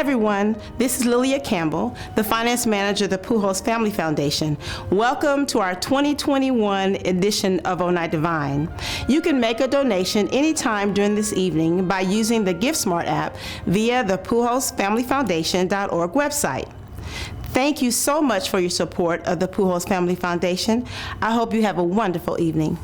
everyone, this is Lilia Campbell, the Finance Manager of the Pujols Family Foundation. Welcome to our 2021 edition of Oh Night Divine. You can make a donation anytime during this evening by using the GiftSmart app via the PujolsFamilyFoundation.org website. Thank you so much for your support of the Pujols Family Foundation. I hope you have a wonderful evening.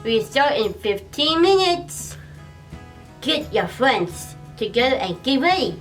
We start in 15 minutes. Get your friends together and get ready.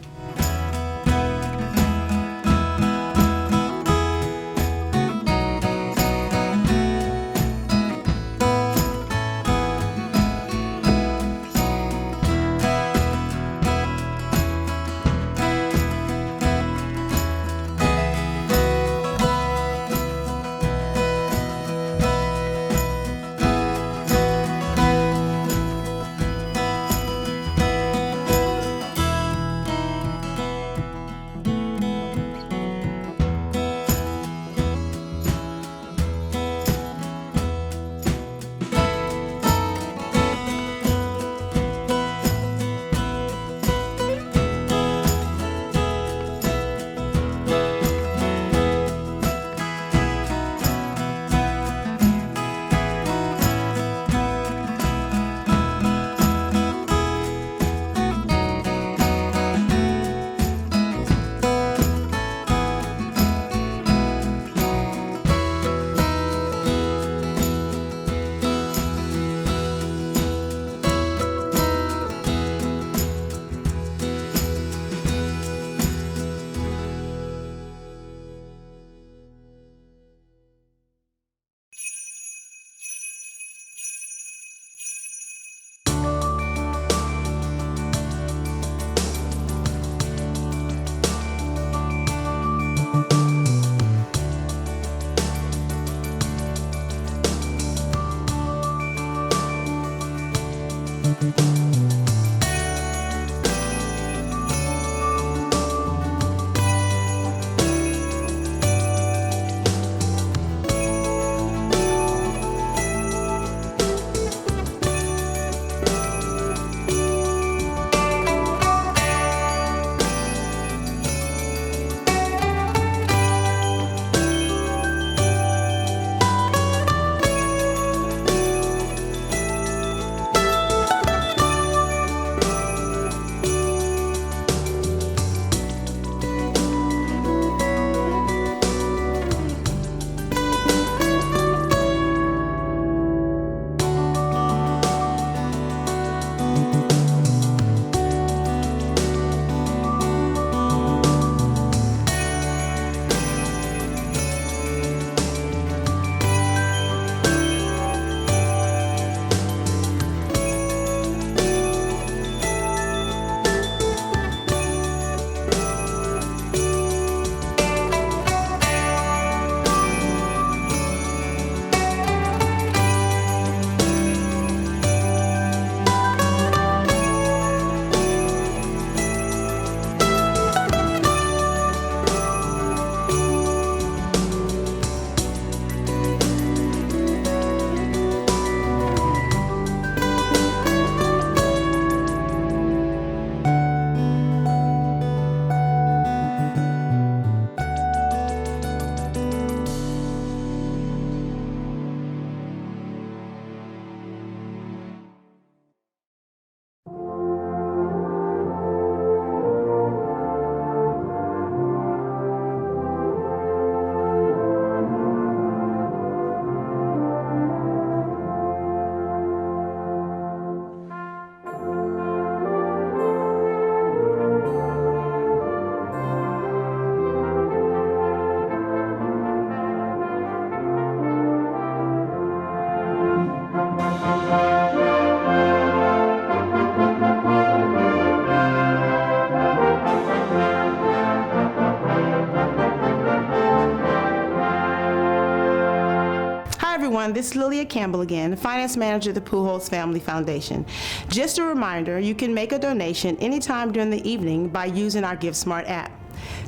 This is Lilia Campbell again, Finance Manager of the Pujols Family Foundation. Just a reminder, you can make a donation anytime during the evening by using our GiveSmart app.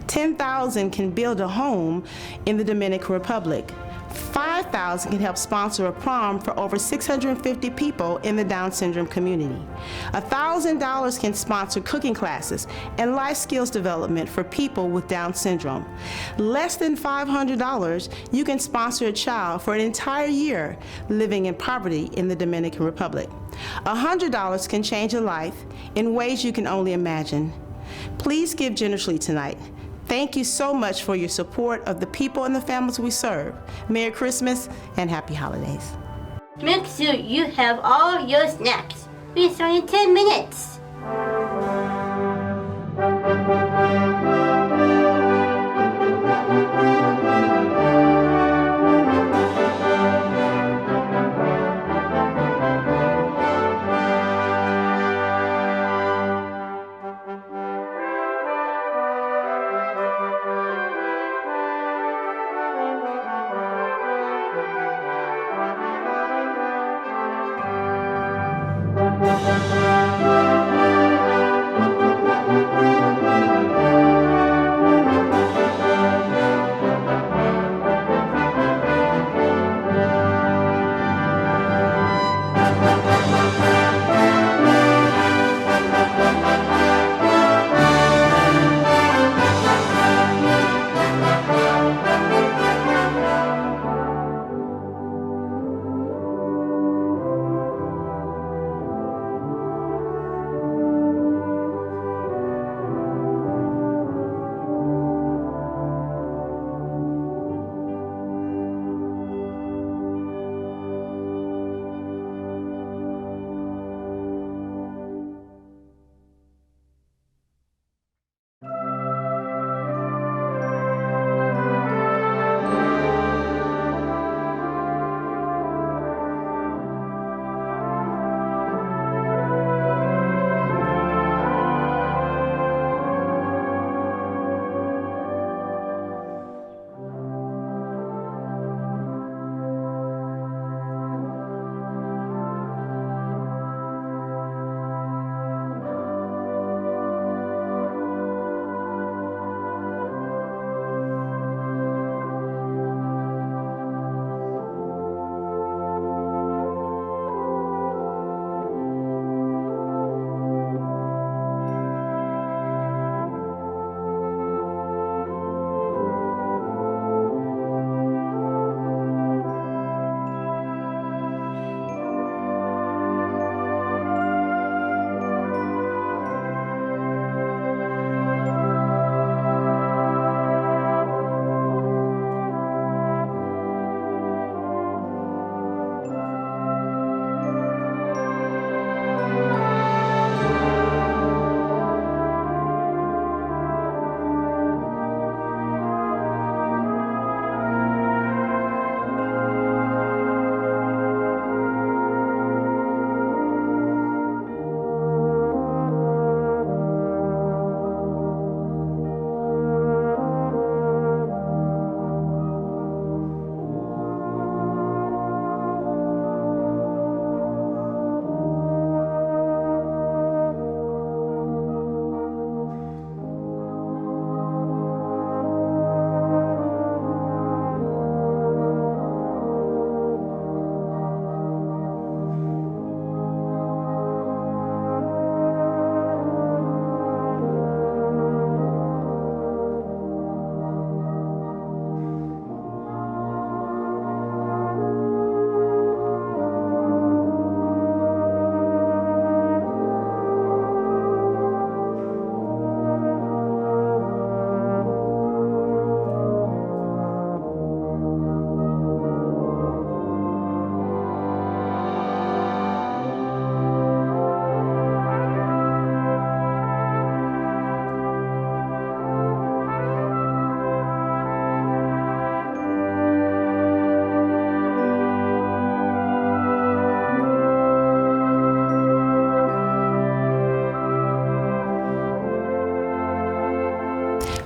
10,000 can build a home in the Dominican Republic. 5,000 can help sponsor a prom for over 650 people in the Down syndrome community. $1,000 can sponsor cooking classes and life skills development for people with Down syndrome. Less than $500, you can sponsor a child for an entire year living in poverty in the Dominican Republic. $100 can change a life in ways you can only imagine. Please give generously tonight. Thank you so much for your support of the people and the families we serve. Merry Christmas and Happy Holidays. Make sure you have all your snacks. We start in 10 minutes.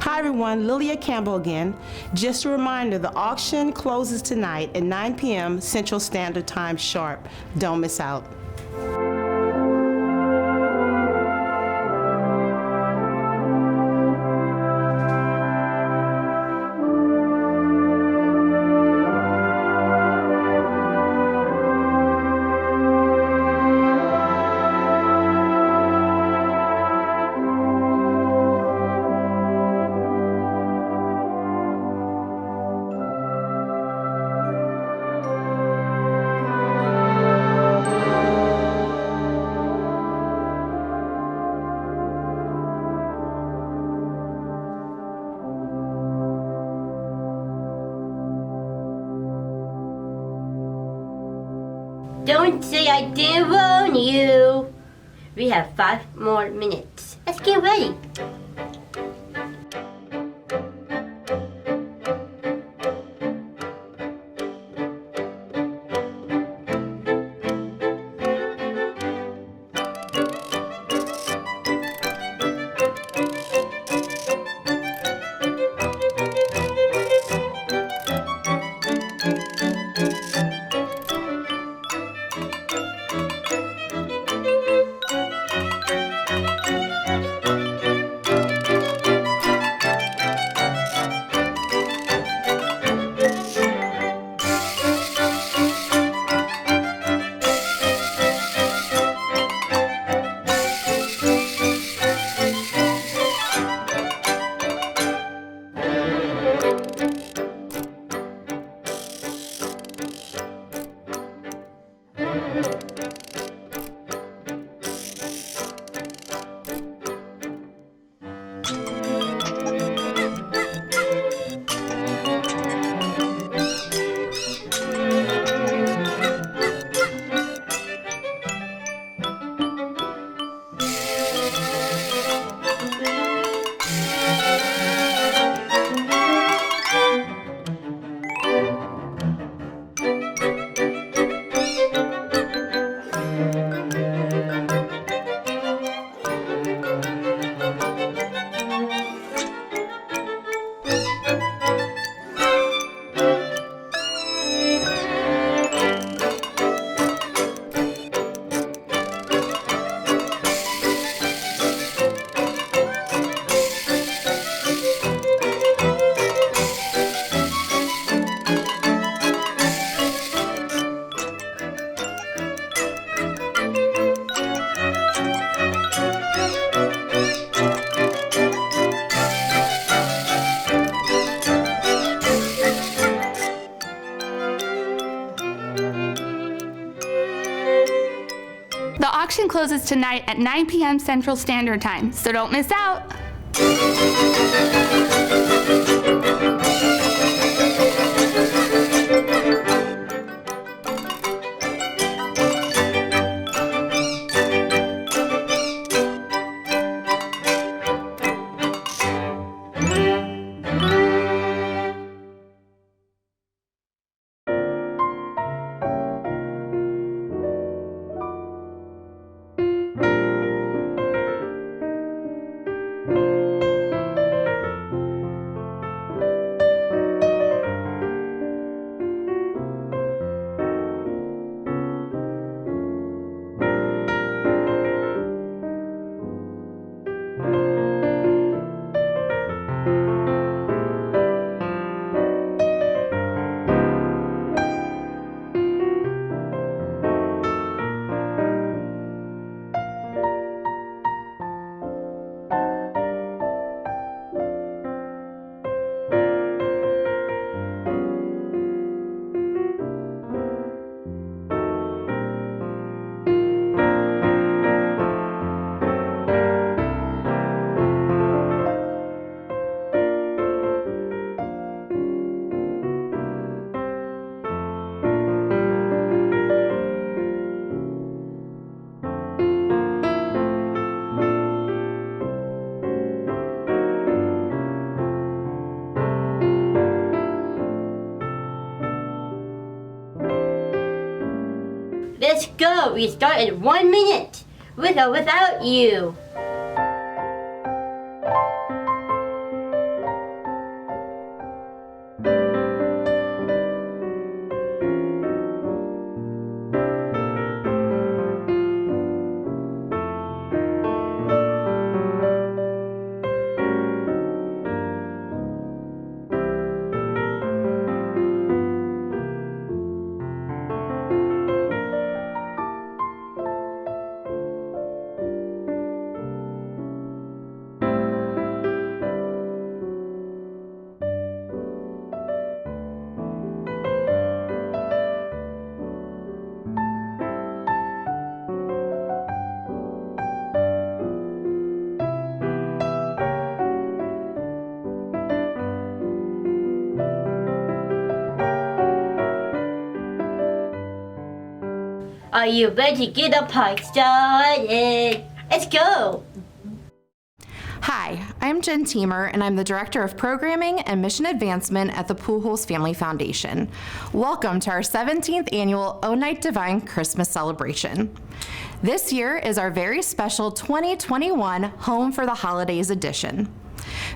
Hi everyone, Lilia Campbell again. Just a reminder, the auction closes tonight at 9 p.m. Central Standard Time sharp. Don't miss out. Don't say I didn't warn you. We have 5 more minutes. Let's get ready. The auction closes tonight at 9 p.m. Central Standard Time, so don't miss out. Let's go. We start in 1 minute. With or without you. Are you ready to get the party started? Let's go! Hi, I'm Jen Teamer, and I'm the Director of Programming and Mission Advancement at the Pujols Family Foundation. Welcome to our 17th annual O Night Divine Christmas celebration. This year is our very special 2021 Home for the Holidays edition.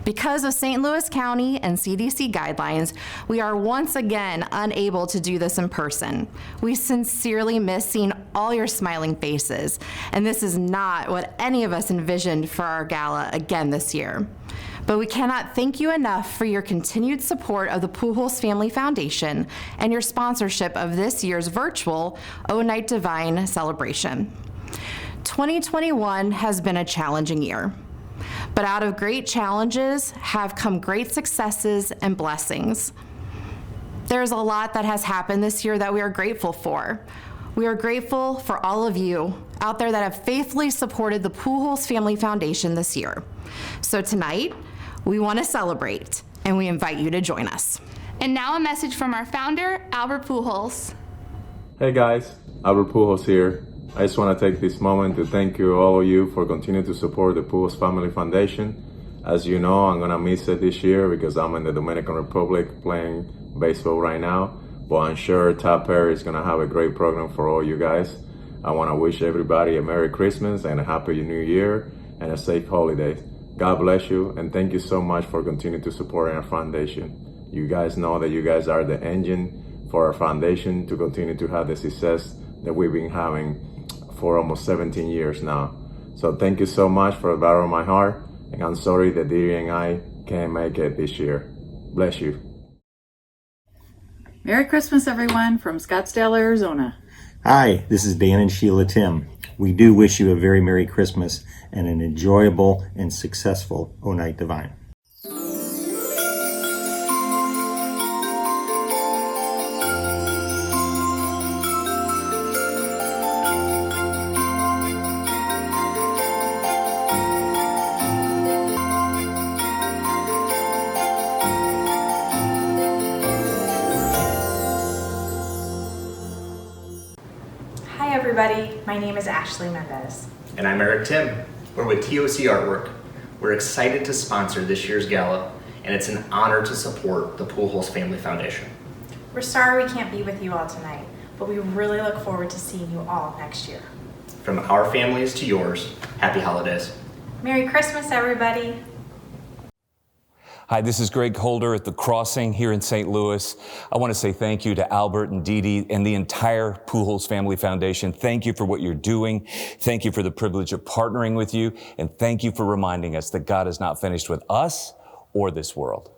Because of St. Louis County and CDC guidelines, we are once again unable to do this in person. We sincerely miss seeing all your smiling faces, and this is not what any of us envisioned for our gala again this year. But we cannot thank you enough for your continued support of the Pujols Family Foundation and your sponsorship of this year's virtual O Night Divine celebration. 2021 has been a challenging year. But out of great challenges have come great successes and blessings. There's a lot that has happened this year that we are grateful for. We are grateful for all of you out there that have faithfully supported the Pujols Family Foundation this year. So tonight, we want to celebrate, and we invite you to join us. And now a message from our founder, Albert Pujols. Hey guys, Albert Pujols here. I just want to take this moment to thank you, all of you, for continuing to support the Pujols Family Foundation. As you know, I'm going to miss it this year because I'm in the Dominican Republic playing baseball right now. But I'm sure Todd Perry is going to have a great program for all you guys. I want to wish everybody a Merry Christmas and a Happy New Year and a safe holiday. God bless you, and thank you so much for continuing to support our foundation. You guys know that you guys are the engine for our foundation to continue to have the success that we've been having for almost 17 years now. So thank you so much for the bottom of my heart, and I'm sorry that Didi and I can't make it this year. Bless you. Merry Christmas, everyone, from Scottsdale, Arizona. Hi, this is Dan and Sheila Tim. We do wish you a very Merry Christmas and an enjoyable and successful O Night Divine. Hi everybody, my name is Ashley Mendez. And I'm Eric Tim. We're with TOC Artwork. We're excited to sponsor this year's gala, and it's an honor to support the Pujols Family Foundation. We're sorry we can't be with you all tonight, but we really look forward to seeing you all next year. From our families to yours, happy holidays. Merry Christmas everybody. Hi, this is Greg Holder at The Crossing here in St. Louis. I want to say thank you to Albert and Didi and the entire Pujols Family Foundation. Thank you for what you're doing. Thank you for the privilege of partnering with you. And thank you for reminding us that God is not finished with us or this world.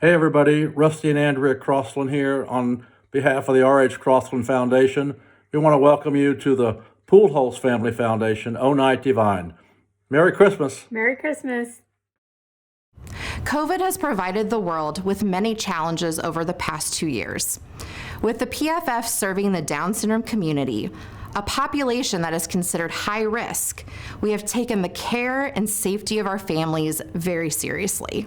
Hey everybody, Rusty and Andrea Crossland here on behalf of the R.H. Crossland Foundation. We want to welcome you to the Pujols Family Foundation O Night Divine. Merry Christmas. Merry Christmas. COVID has provided the world with many challenges over the past 2 years. With the PFF serving the Down syndrome community, a population that is considered high risk, we have taken the care and safety of our families very seriously.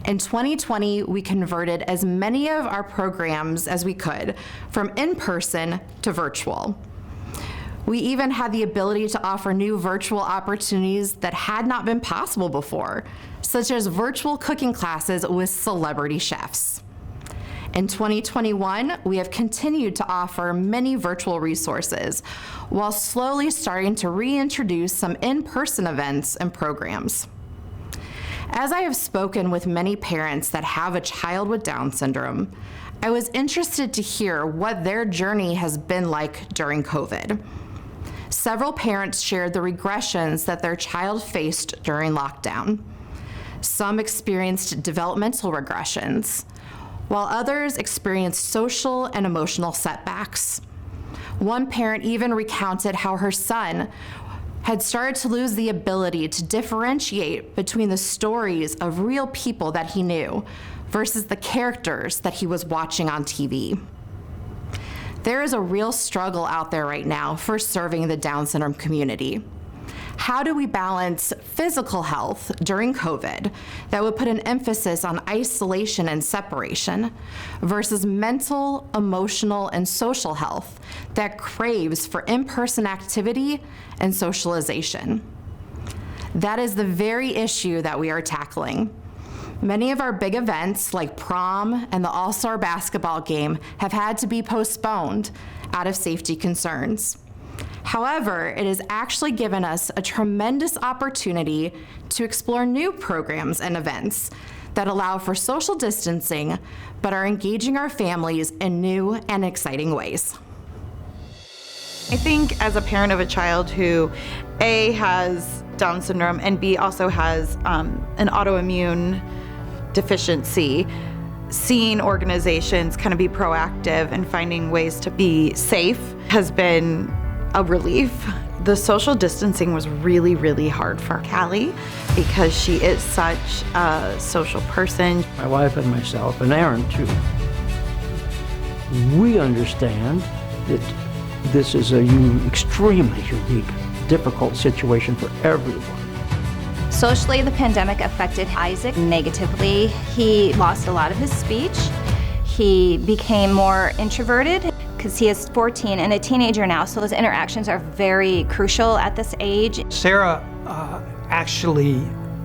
In 2020, we converted as many of our programs as we could from in-person to virtual. We even had the ability to offer new virtual opportunities that had not been possible before, such as virtual cooking classes with celebrity chefs. In 2021, we have continued to offer many virtual resources while slowly starting to reintroduce some in-person events and programs. As I have spoken with many parents that have a child with Down syndrome, I was interested to hear what their journey has been like during COVID. Several parents shared the regressions that their child faced during lockdown. Some experienced developmental regressions, while others experienced social and emotional setbacks. One parent even recounted how her son had started to lose the ability to differentiate between the stories of real people that he knew versus the characters that he was watching on TV. There is a real struggle out there right now for serving the Down syndrome community. How do we balance physical health during COVID that would put an emphasis on isolation and separation versus mental, emotional, and social health that craves for in-person activity and socialization? That is the very issue that we are tackling. Many of our big events like prom and the All-Star basketball game have had to be postponed out of safety concerns. However, it has actually given us a tremendous opportunity to explore new programs and events that allow for social distancing, but are engaging our families in new and exciting ways. I think as a parent of a child who A, has Down syndrome and B, also has an autoimmune deficiency, seeing organizations kind of be proactive and finding ways to be safe has been a relief. The social distancing was really, really hard for Callie because she is such a social person. My wife and myself, and Aaron too, we understand that this is a extremely unique, difficult situation for everyone. Socially, the pandemic affected Isaac negatively. He lost a lot of his speech. He became more introverted because he is 14 and a teenager now, so his interactions are very crucial at this age. Sarah actually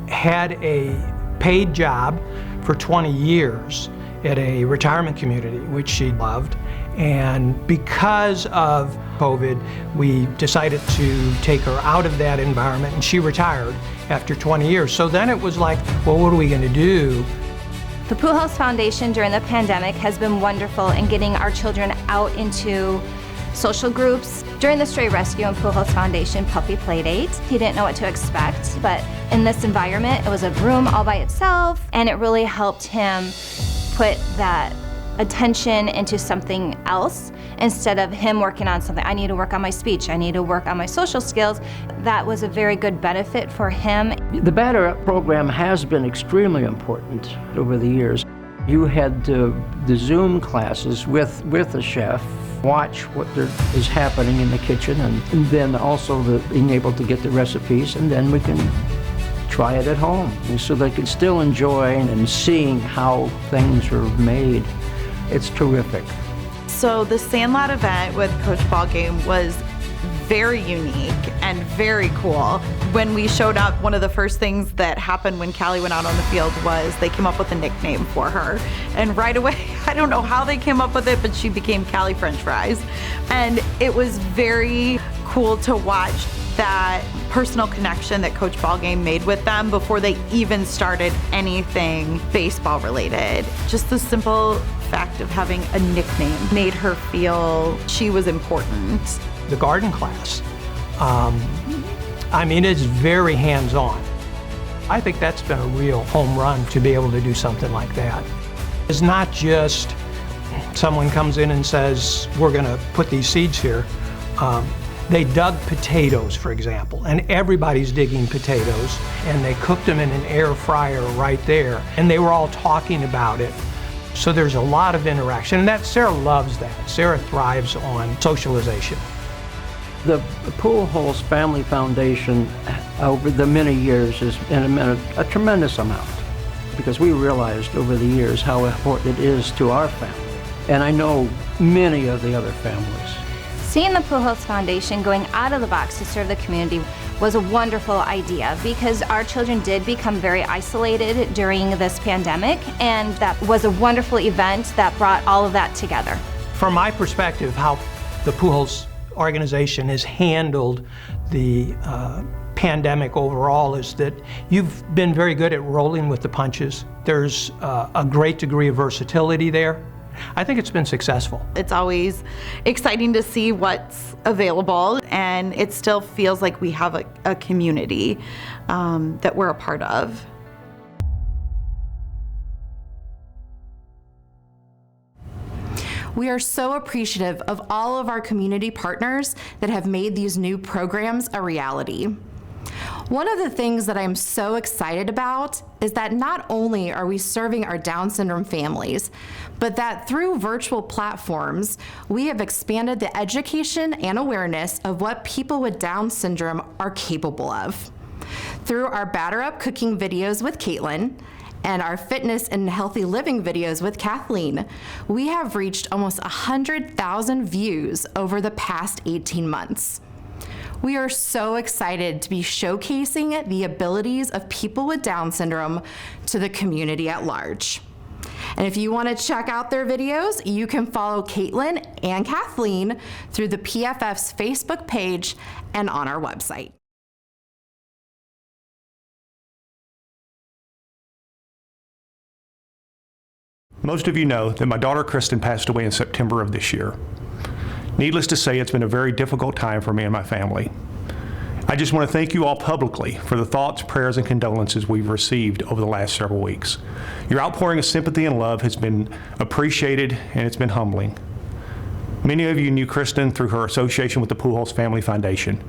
had a paid job for 20 years at a retirement community, which she loved. And because of COVID, we decided to take her out of that environment, and she retired after 20 years. So then it was like, well, what are we going to do? The Pool House Foundation during the pandemic has been wonderful in getting our children out into social groups. During the Stray Rescue and Pool House Foundation Puppy Play Date, he didn't know what to expect, but in this environment, it was a room all by itself, and it really helped him put that attention into something else instead of him working on something. I need to work on my speech. I need to work on my social skills. That was a very good benefit for him. The Batter Up program has been extremely important over the years. You had the Zoom classes with a chef, watch what is happening in the kitchen, and then also being able to get the recipes, and then we can try it at home. And so they can still enjoy and seeing how things are made. It's terrific. So the Sandlot event with Coach Ballgame was very unique and very cool. When we showed up, one of the first things that happened when Callie went out on the field was they came up with a nickname for her. And right away, I don't know how they came up with it, but she became Callie French Fries. And it was very cool to watch that personal connection that Coach Ballgame made with them before they even started anything baseball related. Just the simple fact of having a nickname made her feel she was important. The garden class, I mean, it's very hands-on. I think that's been a real home run to be able to do something like that. It's not just someone comes in and says, we're gonna put these seeds here. They dug potatoes, for example, and everybody's digging potatoes, and they cooked them in an air fryer right there, and they were all talking about it. So there's a lot of interaction, and Sarah loves that. Sarah thrives on socialization. The Pool House Family Foundation over the many years has been a tremendous amount, because we realized over the years how important it is to our family, and I know many of the other families. Seeing the Pool House Foundation going out of the box to serve the community was a wonderful idea because our children did become very isolated during this pandemic, and that was a wonderful event that brought all of that together. From my perspective, how the Pool House organization has handled the pandemic overall is that you've been very good at rolling with the punches. There's a great degree of versatility there. I think it's been successful. It's always exciting to see what's available, and it still feels like we have a community that we're a part of. We are so appreciative of all of our community partners that have made these new programs a reality. One of the things that I'm so excited about is that not only are we serving our Down syndrome families, but that through virtual platforms, we have expanded the education and awareness of what people with Down syndrome are capable of. Through our Batter Up cooking videos with Caitlin and our fitness and healthy living videos with Kathleen, we have reached almost 100,000 views over the past 18 months. We are so excited to be showcasing the abilities of people with Down syndrome to the community at large. And if you want to check out their videos, you can follow Caitlin and Kathleen through the PFF's Facebook page and on our website. Most of you know that my daughter Kristen passed away in September of this year. Needless to say, it's been a very difficult time for me and my family. I just want to thank you all publicly for the thoughts, prayers, and condolences we've received over the last several weeks. Your outpouring of sympathy and love has been appreciated, and it's been humbling. Many of you knew Kristen through her association with the Pujols Family Foundation.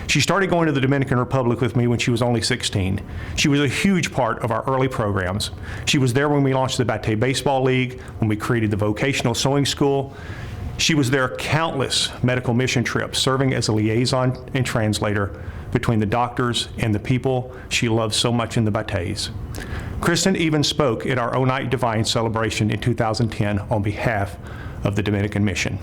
She started going to the Dominican Republic with me when she was only 16. She was a huge part of our early programs. She was there when we launched the Bate Baseball League, when we created the vocational sewing school. She was there countless medical mission trips, serving as a liaison and translator between the doctors and the people she loved so much in the Bates. Kristen even spoke at our O Night Divine celebration in 2010 on behalf of the Dominican Mission.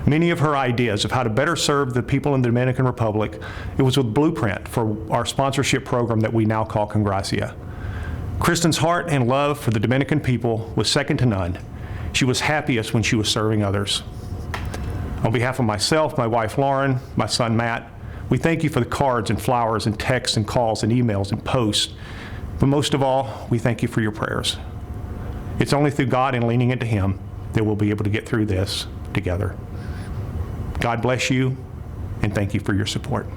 Many of her ideas of how to better serve the people in the Dominican Republic, it was with blueprint for our sponsorship program that we now call Congracia. Kristen's heart and love for the Dominican people was second to none. She was happiest when she was serving others. On behalf of myself, my wife Lauren, my son Matt, we thank you for the cards and flowers and texts and calls and emails and posts. But most of all, we thank you for your prayers. It's only through God and leaning into Him that we'll be able to get through this together. God bless you, and thank you for your support.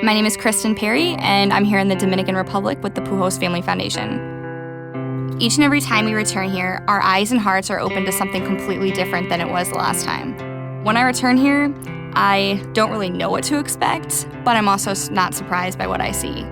My name is Kristen Perry, and I'm here in the Dominican Republic with the Pujols Family Foundation. Each and every time we return here, our eyes and hearts are open to something completely different than it was the last time. When I return here, I don't really know what to expect, but I'm also not surprised by what I see.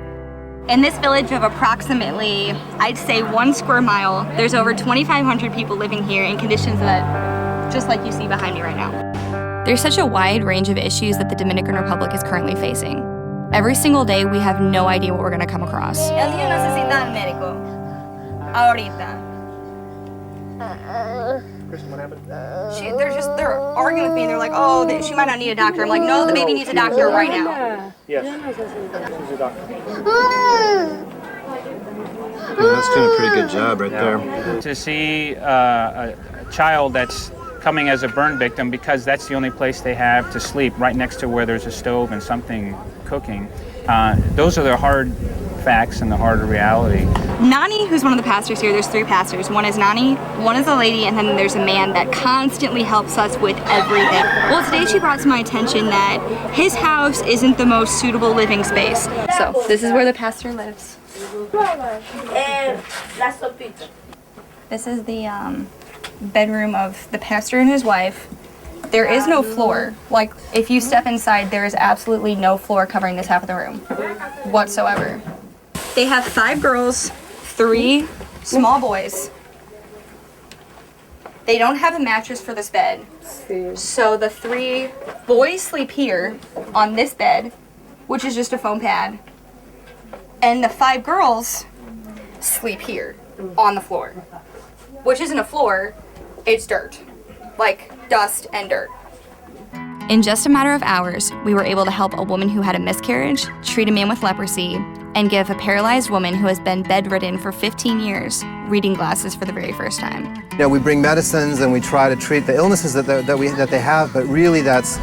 In this village of approximately, I'd say 1 square mile, there's over 2,500 people living here in conditions that, just like you see behind me right now. There's such a wide range of issues that the Dominican Republic is currently facing. Every single day, we have no idea what we're going to come across. El niño necesita al médico. Ahorita. Kristen, what happened? They're arguing with me, and they're like, oh, she might not need a doctor. I'm like, no, the baby needs a doctor right now. Yes, she's a doctor. That's doing a pretty good job right there. To see a child that's coming as a burn victim because that's the only place they have to sleep, right next to where there's a stove and something cooking. Those are the hard facts and the harder reality. Nani, who's one of the pastors here, there's 3 pastors. One is Nani, one is a lady, and then there's a man that constantly helps us with everything. Well, today she brought to my attention that his house isn't the most suitable living space. So this is where the pastor lives. This is the bedroom of the pastor and his wife. There is no floor. Like, if you step inside, there is absolutely no floor covering this half of the room whatsoever. They have 5 girls, 3 small boys. They don't have a mattress for this bed. So the 3 boys sleep here on this bed, which is just a foam pad. And the 5 girls sleep here on the floor, which isn't a floor, it's dirt. Like dust and dirt. In just a matter of hours, we were able to help a woman who had a miscarriage, treat a man with leprosy, and give a paralyzed woman who has been bedridden for 15 years reading glasses for the very first time. You know, we bring medicines and we try to treat the illnesses that they have, but really that's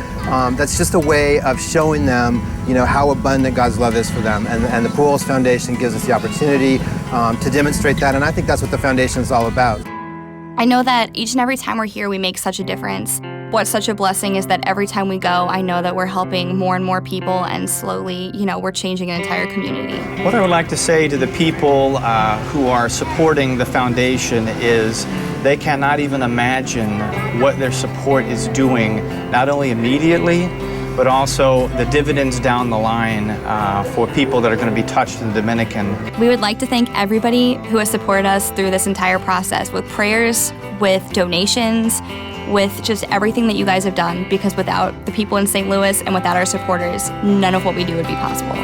just a way of showing them, you know, how abundant God's love is for them. And the Pujols Foundation gives us the opportunity to demonstrate that, and I think that's what the foundation is all about. I know that each and every time we're here, we make such a difference. What's such a blessing is that every time we go, I know that we're helping more and more people, and slowly, you know, we're changing an entire community. What I would like to say to the people who are supporting the foundation is They cannot even imagine what their support is doing, not only immediately, but also the dividends down the line for people that are going to be touched in the Dominican. We would like to thank everybody who has supported us through this entire process with prayers, with donations, with just everything that you guys have done, because without the people in St. Louis and without our supporters, none of what we do would be possible.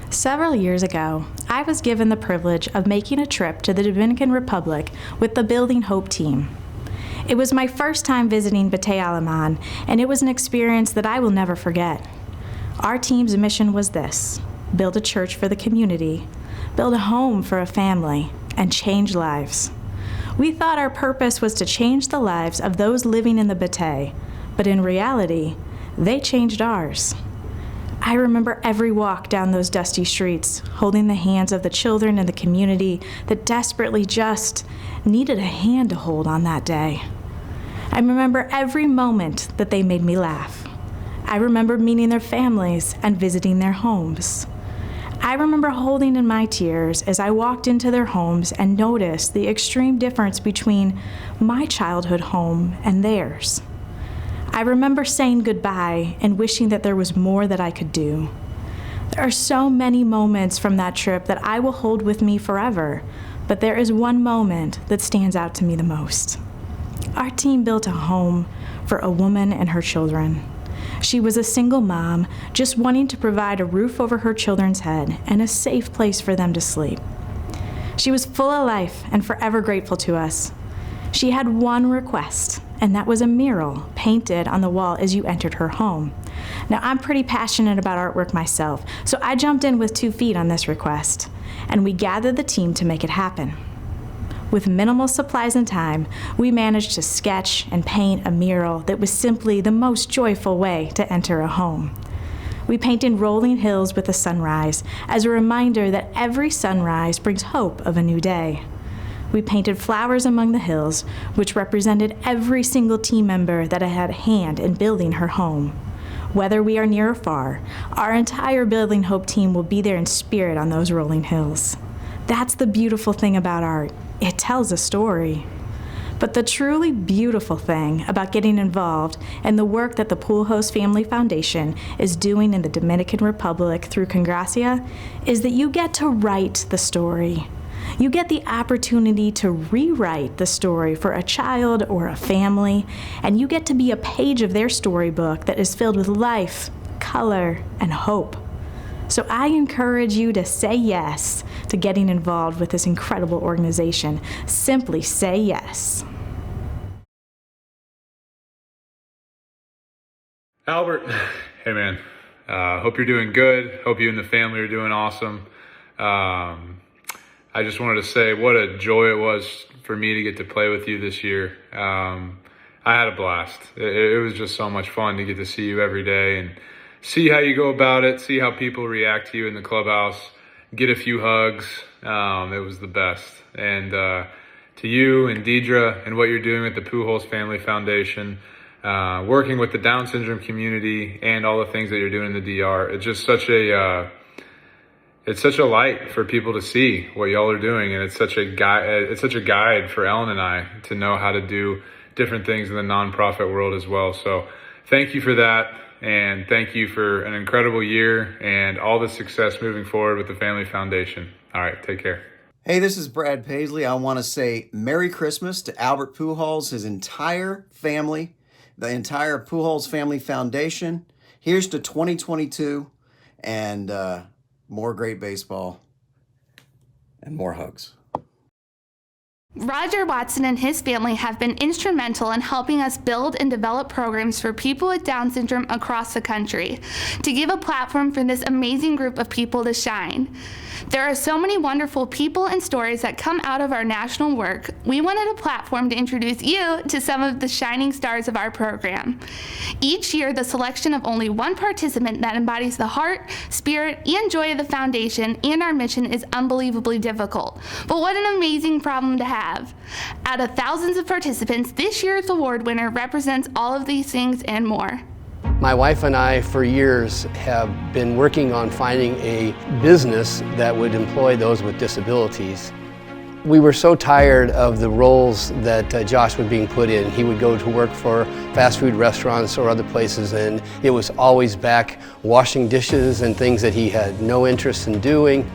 Several years ago, I was given the privilege of making a trip to the Dominican Republic with the Building Hope team. It was my first time visiting Batey Alaman, and it was an experience that I will never forget. Our team's mission was this: build a church for the community, build a home for a family, and change lives. We thought our purpose was to change the lives of those living in the Batey, but in reality, they changed ours. I remember every walk down those dusty streets, holding the hands of the children in the community that desperately just needed a hand to hold on that day. I remember every moment that they made me laugh. I remember meeting their families and visiting their homes. I remember holding in my tears as I walked into their homes and noticed the extreme difference between my childhood home and theirs. I remember saying goodbye and wishing that there was more that I could do. There are so many moments from that trip that I will hold with me forever, but there is one moment that stands out to me the most. Our team built a home for a woman and her children. She was a single mom, just wanting to provide a roof over her children's head and a safe place for them to sleep. She was full of life and forever grateful to us. She had one request, and that was a mural painted on the wall as you entered her home. Now, I'm pretty passionate about artwork myself, so I jumped in with 2 feet on this request, and we gathered the team to make it happen. With minimal supplies and time, we managed to sketch and paint a mural that was simply the most joyful way to enter a home. We painted rolling hills with a sunrise as a reminder that every sunrise brings hope of a new day. We painted flowers among the hills, which represented every single team member that had a hand in building her home. Whether we are near or far, our entire Building Hope team will be there in spirit on those rolling hills. That's the beautiful thing about art. It tells a story. But the truly beautiful thing about getting involved in the work that the Pujols Family Foundation is doing in the Dominican Republic through Congracia is that you get to write the story. You get the opportunity to rewrite the story for a child or a family, and you get to be a page of their storybook that is filled with life, color, and hope. So I encourage you to say yes to getting involved with this incredible organization. Simply say yes. Albert, hey man, hope you're doing good. Hope you and the family are doing awesome. I just wanted to say what a joy it was for me to get to play with you this year. I had a blast. It was just so much fun to get to see you every day and see how you go about it, see how people react to you in the clubhouse, get a few hugs. It was the best. And to you and Deidre and what you're doing with the Pujols Family Foundation, working with the Down syndrome community and all the things that you're doing in the DR, it's just such a... It's such a light for people to see what y'all are doing, and it's such a guide for Ellen and I to know how to do different things in the nonprofit world as well. So thank you for that, and thank you for an incredible year and all the success moving forward with the Family Foundation. All right, take care. Hey, this is Brad Paisley. I want to say Merry Christmas to Albert Pujols, his entire family, the entire Pujols Family Foundation. Here's to 2022, and more great baseball and more hugs. Roger Watson and his family have been instrumental in helping us build and develop programs for people with Down syndrome across the country to give a platform for this amazing group of people to shine. There are so many wonderful people and stories that come out of our national work. We wanted a platform to introduce you to some of the shining stars of our program. Each year, the selection of only one participant that embodies the heart, spirit, and joy of the foundation and our mission is unbelievably difficult. But what an amazing problem to have. Out of thousands of participants, this year's award winner represents all of these things and more. My wife and I, for years, have been working on finding a business that would employ those with disabilities. We were so tired of the roles that Josh was being put in. He would go to work for fast food restaurants or other places, and it was always back washing dishes and things that he had no interest in doing.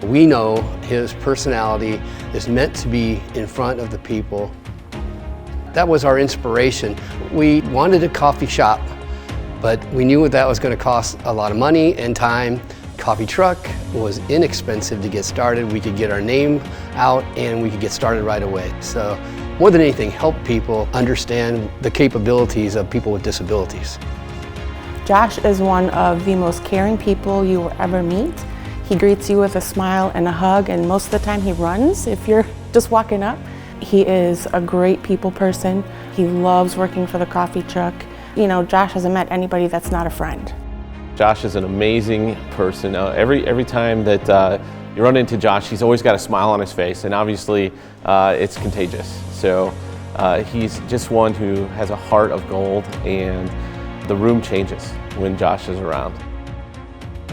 We know his personality is meant to be in front of the people. That was our inspiration. We wanted a coffee shop, but we knew that was going to cost a lot of money and time. Coffee truck was inexpensive to get started. We could get our name out and we could get started right away. So more than anything, help people understand the capabilities of people with disabilities. Josh is one of the most caring people you will ever meet. He greets you with a smile and a hug, and most of the time he runs if you're just walking up. He is a great people person. He loves working for the coffee truck. You know, Josh hasn't met anybody that's not a friend. Josh is an amazing person. Every time that you run into Josh, he's always got a smile on his face, and obviously it's contagious. So he's just one who has a heart of gold, and the room changes when Josh is around.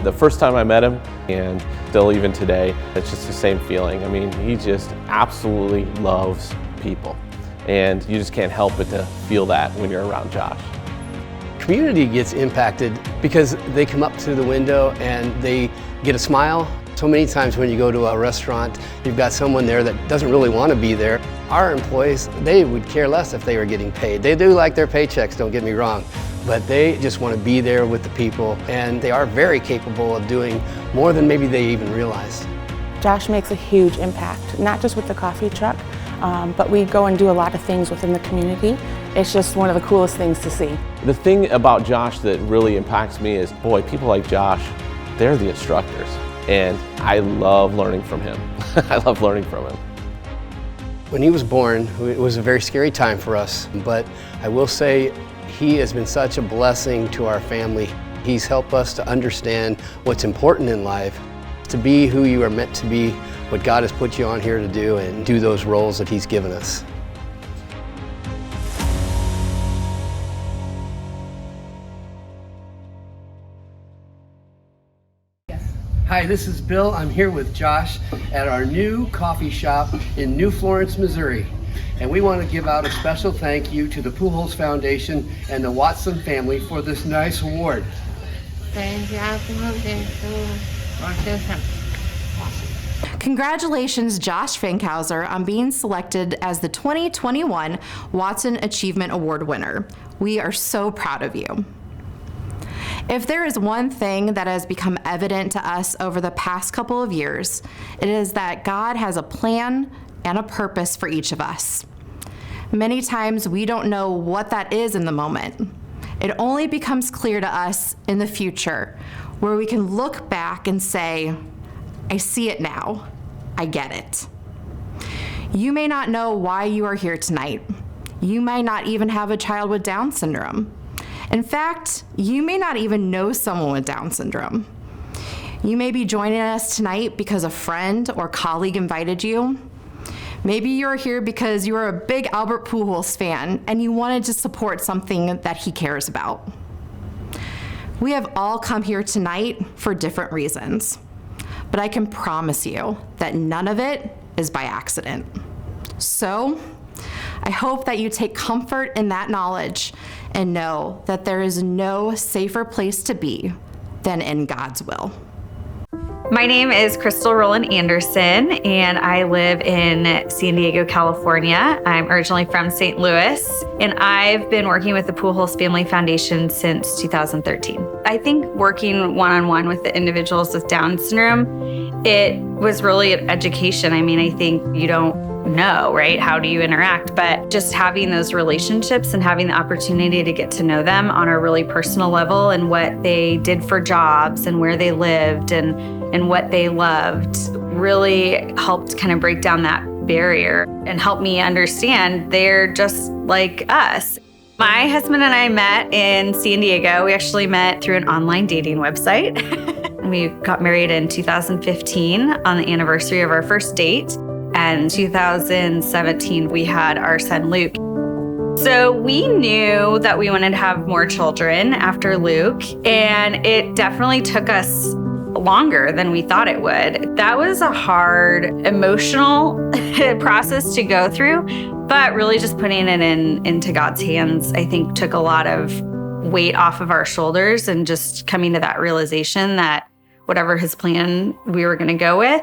The first time I met him, and still even today, it's just the same feeling. I mean, he just absolutely loves people, and you just can't help but to feel that when you're around Josh. Community gets impacted because they come up to the window and they get a smile. So many times when you go to a restaurant, you've got someone there that doesn't really want to be there. Our employees, they would care less if they were getting paid. They do like their paychecks, don't get me wrong, but they just want to be there with the people, and they are very capable of doing more than maybe they even realized. Josh makes a huge impact, not just with the coffee truck, but we go and do a lot of things within the community. It's just one of the coolest things to see. The thing about Josh that really impacts me is, boy, people like Josh, they're the instructors. And I love learning from him. I love learning from him. When he was born, it was a very scary time for us, but I will say he has been such a blessing to our family. He's helped us to understand what's important in life, to be who you are meant to be, what God has put you on here to do, and do those roles that He's given us. Hi, this is Bill. I'm here with Josh at our new coffee shop in New Florence, Missouri. And we want to give out a special thank you to the Pujols Foundation and the Watson family for this nice award. Congratulations, Josh Fankhauser, on being selected as the 2021 Watson Achievement Award winner. We are so proud of you. If there is one thing that has become evident to us over the past couple of years, it is that God has a plan and a purpose for each of us. Many times we don't know what that is in the moment. It only becomes clear to us in the future, where we can look back and say, I see it now. I get it. You may not know why you are here tonight. You might not even have a child with Down syndrome. In fact, you may not even know someone with Down syndrome. You may be joining us tonight because a friend or colleague invited you. Maybe you're here because you are a big Albert Pujols fan and you wanted to support something that he cares about. We have all come here tonight for different reasons, but I can promise you that none of it is by accident. So, I hope that you take comfort in that knowledge and know that there is no safer place to be than in God's will. My name is Crystal Rowland Anderson, and I live in San Diego, California. I'm originally from St. Louis, and I've been working with the Pujols Family Foundation since 2013. I think working one-on-one with the individuals with Down syndrome, it was really an education. I mean, I think you don't know, right? How do you interact? But just having those relationships and having the opportunity to get to know them on a really personal level and what they did for jobs and where they lived and what they loved really helped kind of break down that barrier and help me understand they're just like us. My husband and I met in San Diego. We actually met through an online dating website. We got married in 2015 on the anniversary of our first date. And 2017, we had our son Luke. So we knew that we wanted to have more children after Luke, and it definitely took us longer than we thought it would. That was a hard emotional process to go through, but really just putting it into God's hands, I think, took a lot of weight off of our shoulders and just coming to that realization that whatever his plan, we were going to go with.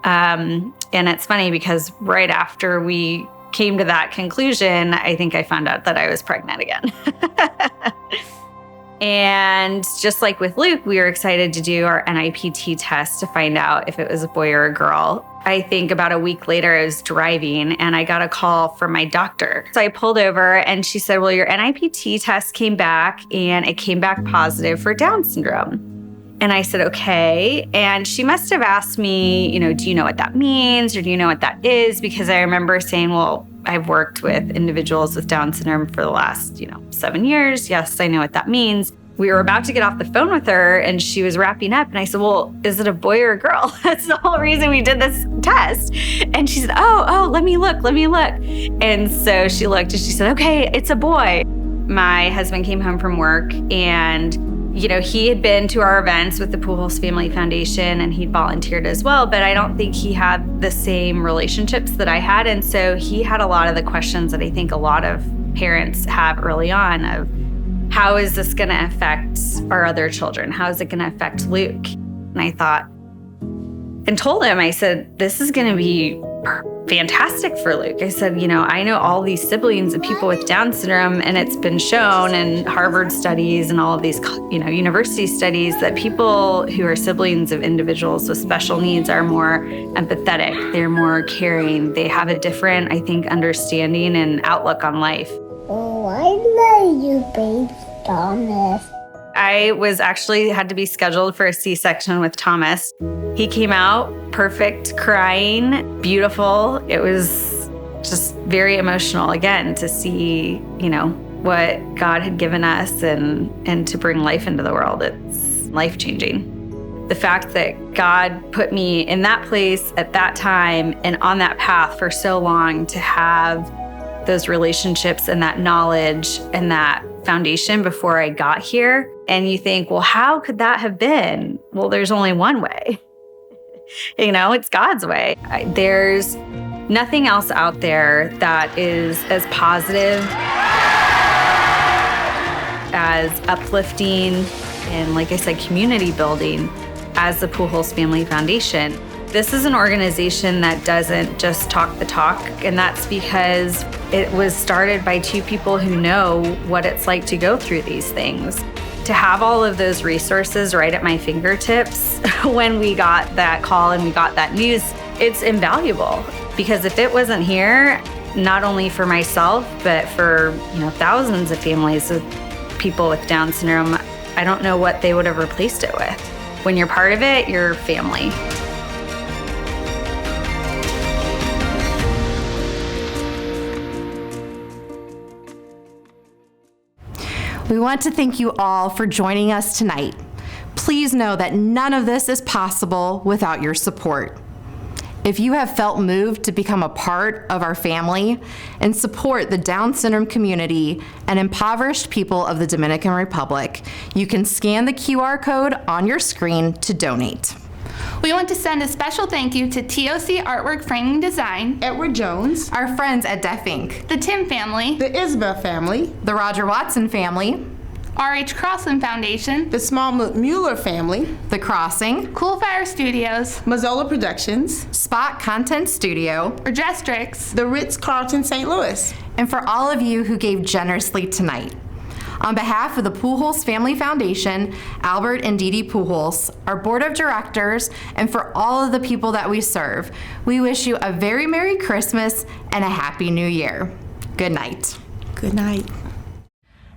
And it's funny because right after we came to that conclusion, I think I found out that I was pregnant again. And just like with Luke, we were excited to do our NIPT test to find out if it was a boy or a girl. I think about a week later, I was driving and I got a call from my doctor. So I pulled over and she said, well, your NIPT test came back and it came back positive for Down syndrome. And I said, okay. And she must have asked me, do you know what that means? Or do you know what that is? Because I remember saying, well, I've worked with individuals with Down syndrome for the last, 7 years. Yes, I know what that means. We were about to get off the phone with her and she was wrapping up. And I said, well, is it a boy or a girl? That's the whole reason we did this test. And she said, oh, let me look. And so she looked and she said, okay, it's a boy. My husband came home from work and he had been to our events with the Pujols Family Foundation and he'd volunteered as well, but I don't think he had the same relationships that I had. And so he had a lot of the questions that I think a lot of parents have early on of, how is this going to affect our other children? How is it going to affect Luke? And I thought, and told him, I said, this is going to be fantastic for Luke. I said, I know all these siblings of people with Down syndrome, and it's been shown in Harvard studies and all of these, university studies that people who are siblings of individuals with special needs are more empathetic. They're more caring. They have a different, I think, understanding and outlook on life. Oh, I love you, baby Thomas. I had to be scheduled for a C-section with Thomas. He came out perfect, crying, beautiful. It was just very emotional again to see, what God had given us and to bring life into the world. It's life-changing. The fact that God put me in that place at that time and on that path for so long to have those relationships and that knowledge and that foundation before I got here. And you think, well, how could that have been? Well, there's only one way. It's God's way. There's nothing else out there that is as positive, as uplifting, and like I said, community building as the Pujols Family Foundation. This is an organization that doesn't just talk the talk, and that's because it was started by two people who know what it's like to go through these things. To have all of those resources right at my fingertips when we got that call and we got that news, it's invaluable. Because if it wasn't here, not only for myself, but for thousands of families of people with Down syndrome, I don't know what they would have replaced it with. When you're part of it, you're family. We want to thank you all for joining us tonight. Please know that none of this is possible without your support. If you have felt moved to become a part of our family and support the Down syndrome community and impoverished people of the Dominican Republic, you can scan the QR code on your screen to donate. We want to send a special thank you to TOC Artwork Framing Design, Edward Jones, our friends at Deaf Inc., the Tim family, the Isabel family, the Roger Watson family, R.H. Crossland Foundation, the Smallwood Mueller family, The Crossing, Cool Fire Studios, Mazzola Productions, Spot Content Studio, Regestrix, the Ritz-Carlton St. Louis, and for all of you who gave generously tonight. On behalf of the Pujols Family Foundation, Albert and Dee Dee Pujols, our board of directors, and for all of the people that we serve, we wish you a very Merry Christmas and a Happy New Year. Good night. Good night.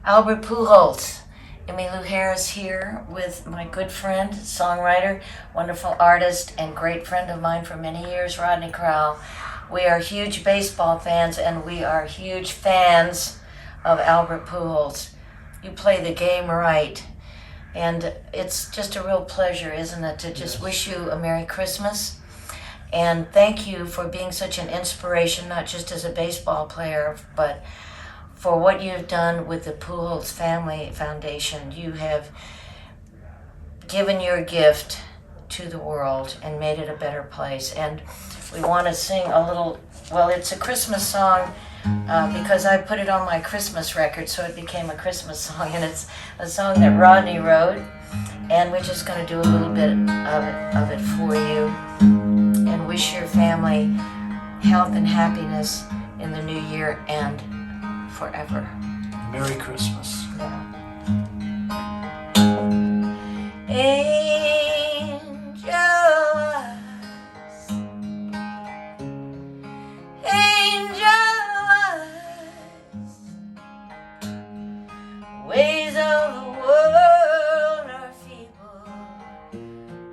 Albert Pujols, Emmylou Harris here with my good friend, songwriter, wonderful artist, and great friend of mine for many years, Rodney Crowell. We are huge baseball fans, and we are huge fans of Albert Pujols. You play the game right, and it's just a real pleasure, isn't it, to just wish you a Merry Christmas, and thank you for being such an inspiration, not just as a baseball player, but for what you have done with the Pujols Family Foundation. You have given your gift to the world and made it a better place. And we want to sing a little, well, it's a Christmas song because I put it on my Christmas record, so it became a Christmas song, and it's a song that Rodney wrote, and we're just going to do a little bit of it for you and wish your family health and happiness in the new year and forever. Merry Christmas. Angel eyes, angel eyes, ways of the world are feeble.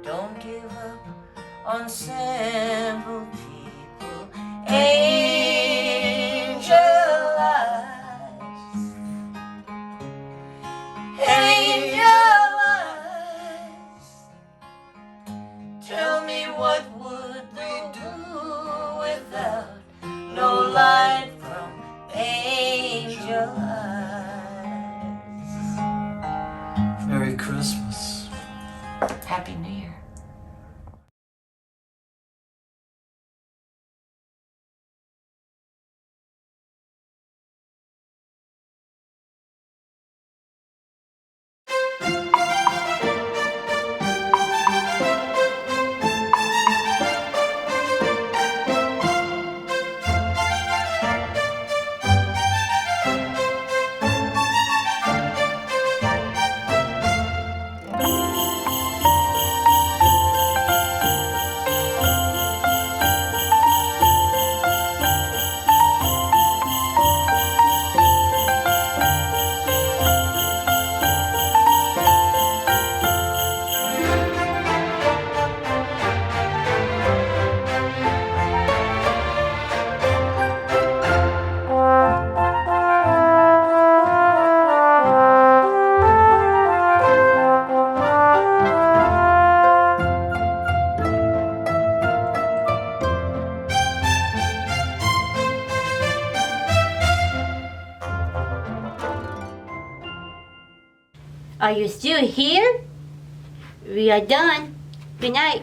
Don't give up on simple people. Angel eyes, angel eyes, tell me what would they do without no light from angel eyes. Merry Christmas. Happy New Year. Are you still here? We are done. Good night.